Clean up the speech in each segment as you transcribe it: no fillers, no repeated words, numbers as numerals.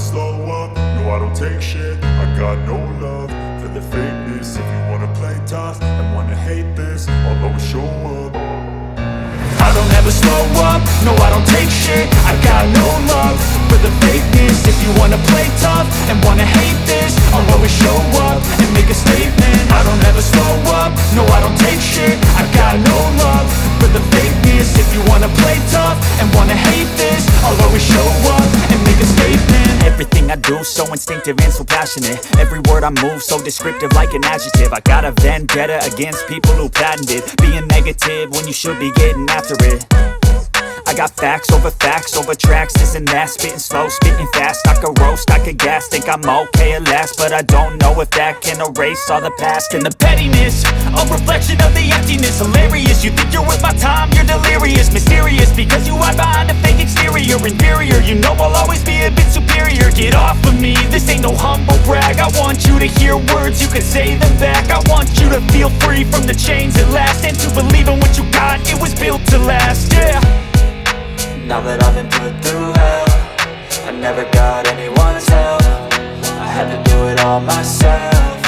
slow up, no I don't take shit. I got no love for the fakeness. If you wanna play tough and wanna hate this, I'll always show up. I don't ever slow up, no I don't take shit. I got no love for the fakeness. If you wanna play tough and wanna hate this, I'll always show up and make a statement. I don't ever slow up, no I don't take shit. I got no love for the fakeness. If you wanna play tough and wanna hate this, I'll always show up and make a statement. Everything I do so instinctive and so passionate. Every word I move so descriptive like an adjective. I got a vendetta against people who patented being negative when you should be getting after it. I got facts over tracks, this and that. Spitting slow, spitting fast, I could roast, I could gas. Think I'm okay at last, but I don't know if that can erase all the past. And the pettiness, a reflection of the emptiness. Hilarious, you think you're worth my time, you're delirious. Mysterious, because you hide behind a fake exterior. Inferior, you know I'll always be a bit superior. Get off of me, this ain't no humble brag. I want you to hear words, you can say them back. I want you to feel free from the chains at last, and to believe in what you got, it was built to last, yeah. Now that I've been put through hell, I never got anyone's help. I had to do it all myself.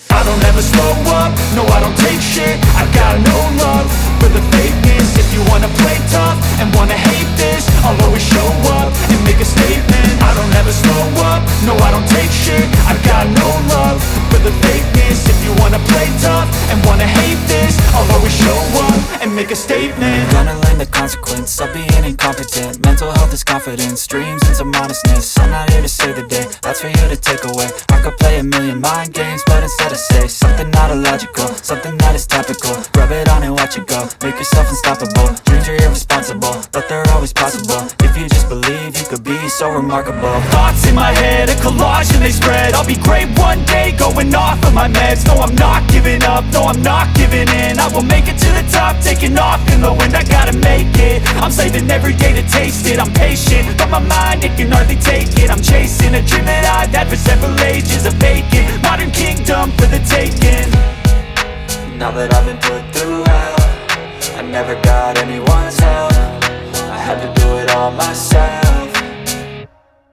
I don't ever slow up, no I don't take shit. I got no love for the fakeness. If you wanna play tough and wanna hate this, I'll always show up and make a statement. I don't ever slow up, no I don't take shit. I got no love for the fakeness. If you wanna play tough and wanna hate this, I'll always show up and make a statement. Gonna learn the consequence of being incompetent. Mental health is confidence, dreams and some honestness. I'm not here to save the day, that's for you to take away. I could play a million mind games, but instead I say something not illogical, something that is topical. Rub it on and watch it go, make yourself unstoppable. Dreams are irresponsible, but they're always possible. If you just believe, you could be so remarkable. Thoughts in my head, a collage and they spread. I'll be great one day, going off of my meds. No, I'm not giving up, no, I'm not giving in. I will make it to the top, taking off in the wind. I gotta make it, I'm saving every day to taste it. I'm patient, but my mind, it can hardly take it. I'm chasing a dream that I've had for several ages. A vacant, modern kingdom for the taking. Now that I've been put through hell, I never got anyone's help. I had to do it all myself.